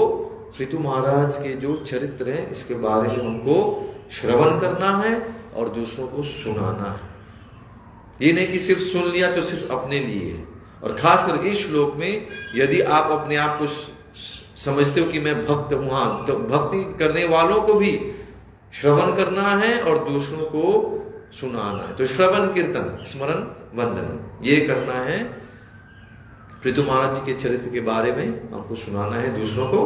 पृथु महाराज के जो चरित्र हैं इसके बारे में हमको श्रवण करना है और दूसरों को सुनाना है. ये नहीं कि सिर्फ सुन लिया तो सिर्फ अपने लिए है. और खासकर इस श्लोक में यदि आप अपने आप को समझते हो कि मैं भक्त हूं, हाँ, तो भक्ति करने वालों को भी श्रवण करना है और दूसरों को सुनाना है. तो श्रवण कीर्तन स्मरण वंदन ये करना है. पृथु महाराज जी के चरित्र के बारे में हमको सुनाना है दूसरों को.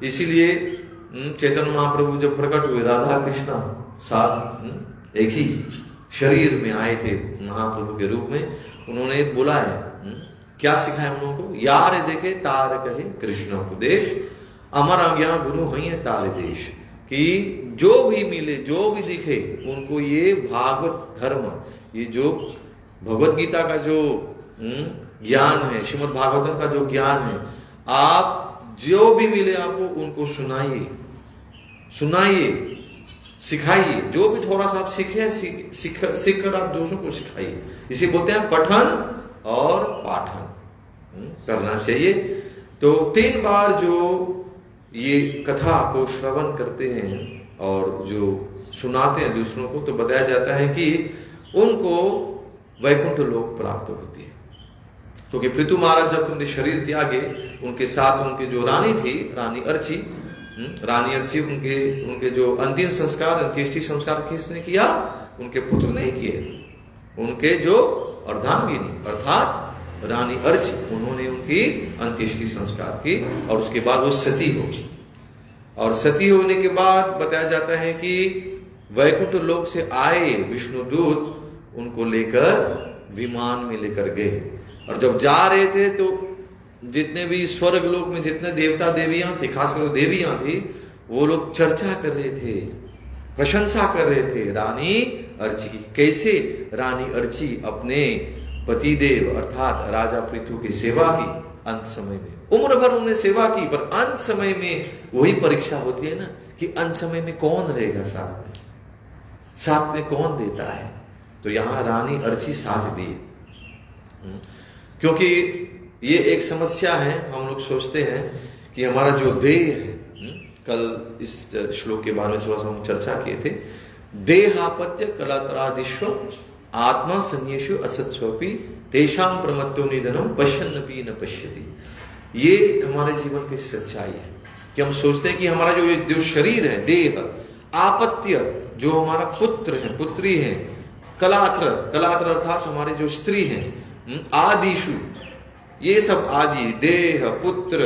इसीलिए चैतन्य महाप्रभु जब प्रकट हुए, राधा कृष्णा साथ एक ही शरीर में आए थे महाप्रभु के रूप में, उन्होंने बोला है, क्या सिखाया हम लोगों को, यार देखे तार कहे कृष्ण उपदेश, अमर आज्ञा गुरु हुई तार देश. कि जो भी मिले, जो भी दिखे, उनको ये भागवत धर्म, ये जो भगवत गीता का जो ज्ञान है, श्रीमद् भागवतम का जो ज्ञान है, आप जो भी मिले आपको उनको सुनाइए, सिखाइए। जो भी थोड़ा सा आप सीखे सीख कर आप दूसरों को सिखाइए। इसे बोलते हैं पठन और पाठन करना चाहिए। तो 3 बार जो ये कथा को श्रवण करते हैं और जो सुनाते हैं दूसरों को, तो बताया जाता है कि उनको वैकुंठ लोक प्राप्त होती है। क्योंकि पृथु महाराज जब तुमने शरीर त्यागे, उनके साथ उनके जो रानी थी, रानी अर्ची, उनके जो अंतिम संस्कार, अंत्येष्टि संस्कार किसने किया? उनके पुत्र ने किए। उनके जो अर्धांगिनी अर्थात रानी अर्ची, उन्होंने उनकी अंत्येष्टि संस्कार की और उसके बाद वो सती हो गई। और सती होने के बाद बताया जाता है कि वैकुंठ लोक से आए विष्णुदूत उनको लेकर विमान में लेकर गए। और जब जा रहे थे तो जितने भी स्वर्ग लोक में जितने देवता देवियां थे, खासकर देवियां थी, वो लोग चर्चा कर रहे थे, प्रशंसा कर रहे थे रानी अर्ची की। कैसे रानी अर्ची अपने पतिदेव अर्थात राजा पृथु की सेवा की। अंत समय में उम्र भर उन्होंने सेवा की, पर अंत समय में वही परीक्षा होती है ना कि अंत समय में कौन रहेगा साथ में कौन देता है। तो यहां रानी अर्ची साथ दी। क्योंकि ये एक समस्या है, हम लोग सोचते हैं कि हमारा जो देह है, कल इस श्लोक के बारे में थोड़ा सा हम चर्चा किए थे, देहापत्य कलातरादिश्व आत्मा संन्येषु असत्स्वपि तेषां प्रमत्तो निधनम पश्यन्नपि न पश्यति। ये हमारे जीवन की सच्चाई है कि हम सोचते हैं कि हमारा जो शरीर है, देह, आपत्य जो हमारा पुत्र है, पुत्री है, कलात्र अर्थात हमारे जो स्त्री हैं, आदिशु, ये सब आदि देह, पुत्र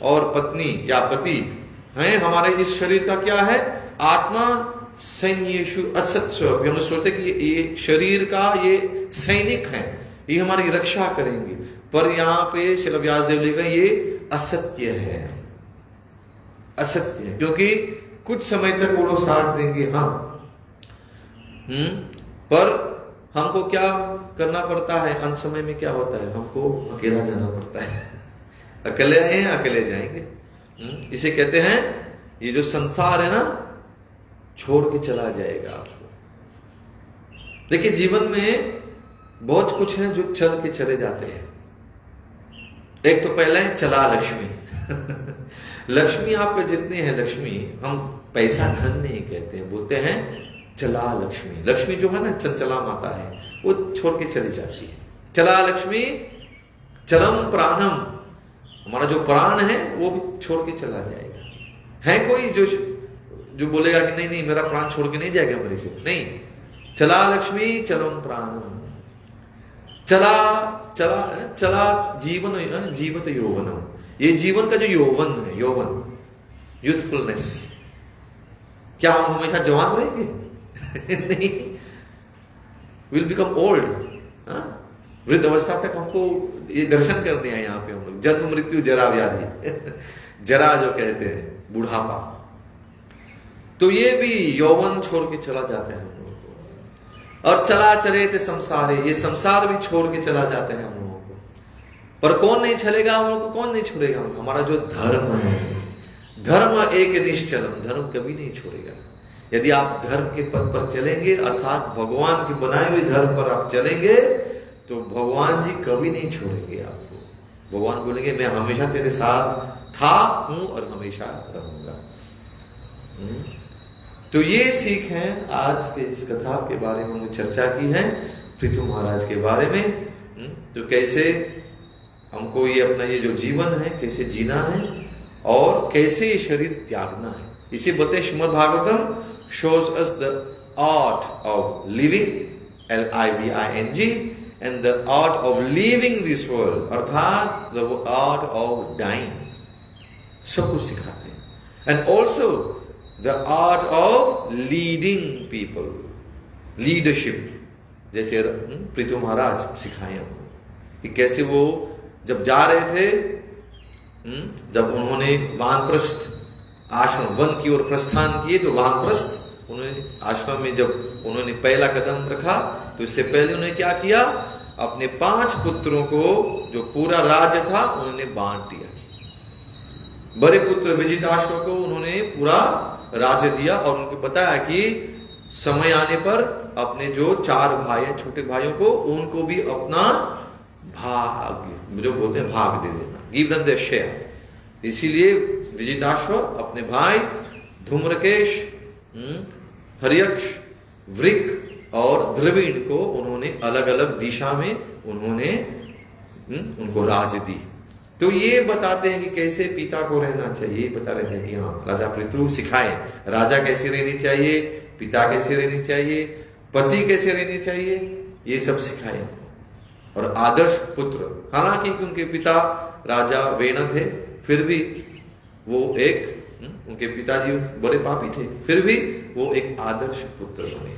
और पत्नी या पति हैं हमारे इस शरीर का क्या है? आत्मा सैन्येषु असत्स्व। हम सोचते कि ये शरीर का ये सैनिक है, ये हमारी रक्षा करेंगे, पर यहाँ पे श्रील व्यासदेव लिख रहे हैं ये असत्य है, असत्य है। क्योंकि कुछ समय तक वो लोग साथ देंगे हम, पर हमको क्या करना पड़ता है? अंत समय में क्या होता है? हमको अकेला जाना पड़ता है। अकेले आए हैं, अकेले जाएंगे। इसे कहते हैं ये जो संसार है ना, छोड़ के चला जाएगा आपको। देखिए जीवन में बहुत कुछ है जो चल के चले जाते हैं। एक तो पहला है चला लक्ष्मी। लक्ष्मी आपके जितने हैं, लक्ष्मी हम पैसा धन नहीं कहते हैं, बोलते हैं चला लक्ष्मी। लक्ष्मी जो है ना, चंचला माता है, वो छोड़ के चली जाती है। चला लक्ष्मी चलम प्राणम, हमारा जो प्राण है वो छोड़ के चला जाएगा। है कोई जो बोलेगा कि नहीं मेरा प्राण छोड़ के नहीं जाएगा मेरे को? नहीं। चला लक्ष्मी चलम प्राणम, चला जीवत यौवनम। ये जीवन का जो यौवन है, यूथफुलनेस, क्या हम हमेशा जवान रहेंगे? नहीं, विल बिकम ओल्ड। वृद्ध अवस्था तक हमको ये दर्शन करने हैं यहाँ पे हम लोग। जन्म मृत्यु जरा व्याधि, जरा जो कहते हैं बुढ़ापा, तो ये भी यौवन छोड़ के चला जाता है हम लोगों को। और चला चले थे संसारे, ये संसार भी छोड़ के चला जाता है हम लोगों को। पर कौन नहीं चलेगा हम लोग को? कौन नहीं छोड़ेगा? हमारा जो धर्म है, धर्म एक निश्चलम, धर्म कभी नहीं छोड़ेगा। यदि आप धर्म के पद पर चलेंगे, अर्थात भगवान के बनाए हुए धर्म पर आप चलेंगे, तो भगवान जी कभी नहीं छोड़ेंगे आपको। भगवान बोलेंगे मैं हमेशा तेरे साथ था, हूं और हमेशा रहूंगा। तो ये सीख है आज के इस कथा के बारे में हमने चर्चा की है, पृथु महाराज के बारे में। तो कैसे हमको ये अपना ये जो जीवन है कैसे जीना है और कैसे ये शरीर त्यागना है। इसी बताए Shrimad Bhagavatam shows us the art of living, L-I-V-I-N-G, and the art of leaving this world, अर्थात the art of dying, सब कुछ सिखाते हैं। And also the art of leading people, leadership, जैसे पृथु महाराज सिखाए हमको कि कैसे वो जब जा रहे थे, जब उन्होंने वानप्रस्थ आश्रम वन की ओर प्रस्थान किए, तो वानप्रस्थ उन्होंने आश्रम में जब उन्होंने पहला कदम रखा, तो इससे पहले उन्होंने क्या किया? अपने 5 पुत्रों को जो पूरा राज्य था उन्होंने बांट दिया। बड़े पुत्र विजिताश्व को उन्होंने पूरा राज्य दिया और उनको बताया कि समय आने पर अपने जो 4 भाई हैं, छोटे भाइयों को, उनको भी अपना भाग, जो बोलते हैं भाग दे देना, गिव देम देयर शेयर। इसीलिए विजिताश्व अपने भाई धूम्रकेश, हरियक्ष, वृक और द्रविड़ को उन्होंने अलग अलग दिशा में उन्होंने उनको राज दी। तो ये बताते हैं कि कैसे पिता को रहना चाहिए, बता रहे थे कि हाँ राजा पितृ सिखाए राजा कैसे रहनी चाहिए, पिता कैसे रहनी चाहिए, पति कैसे रहनी चाहिए, ये सब सिखाए। और आदर्श पुत्र, हालांकि उनके पिता राजा वेण थे, फिर भी वो एक उनके पिताजी बड़े पापी थे, फिर भी वो एक आदर्श पुत्र बने,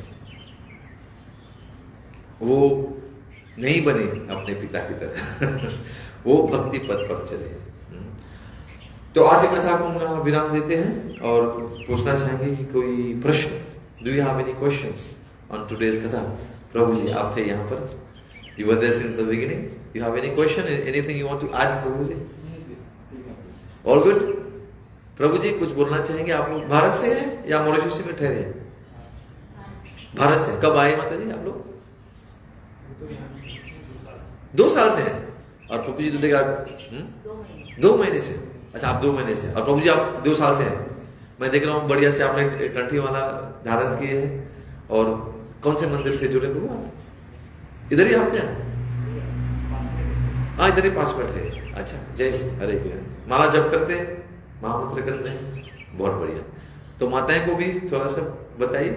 वो नहीं बने अपने पिता की तरह वो भक्ति पथ पर चले। तो आज की कथा को हम विराम देते हैं और पूछना चाहेंगे कि कोई प्रश्न, do you have any questions on today's कथा? प्रभु जी आप थे यहाँ पर, you were there since the beginning, you have any question, anything you want to add? प्रभु जी ऑल गुड? प्रभु जी कुछ बोलना चाहेंगे? आप लोग भारत से हैं या मॉरिशस में ठहरे हैं? भारत से। कब आए माता जी आप लोग? 2 साल से हैं। और प्रभु जी तो देखा 2 महीने से। अच्छा आप 2 महीने से, और प्रभु जी आप 2 साल से हैं। मैं देख रहा हूँ बढ़िया से आपने कंठी वाला धारण किए हैं। और कौन से मंदिर से जुड़े प्रभु आप? इधर ही आपके? हाँ इधर ही पास में है। अच्छा जय हरे कृष्ण। माला जप करते हैं, महामंत्र करते हैं, बहुत बढ़िया। तो माताएं को भी थोड़ा सा बताइए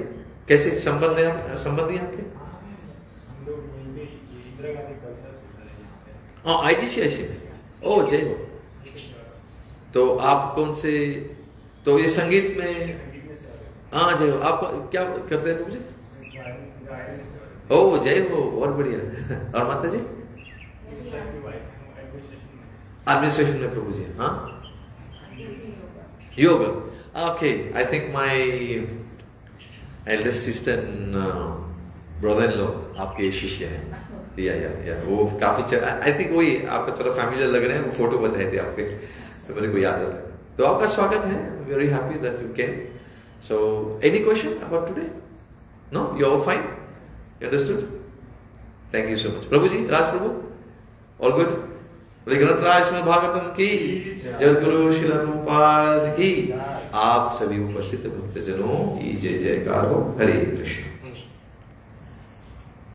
कैसे संबंध है, संबंधी आपके? हाँ IGCIC में। ओ जय हो। तो आप कौन से, तो ये संगीत में? हाँ जय हो। आप क्या करते हैं प्रभु जी? ओ जय हो, बहुत बढ़िया। और माता जी? एडमिनिस्ट्रेशन में प्रभु जी। हाँ yoga. Okay, I think my eldest sister brother in law आपके शिष्य हैं। या वो काफी, आई थिंक वही आपका थोड़ा फैमिलियर लग रहे हैं, वो फोटो बताए थे आपके, तो मेरे को याद आता है। तो आपका स्वागत है, very happy that you came. So any question about today? No, you are fine, you understood? Thank you so much. प्रभु जी, राज प्रभु, ऑल गुड? ग्रंथराज श्रीमद् भागवतम की, जगद्गुरु श्रील प्रभुपाद की, आप सभी उपस्थित भक्तजनों की जय जयकार हो। हरे कृष्ण।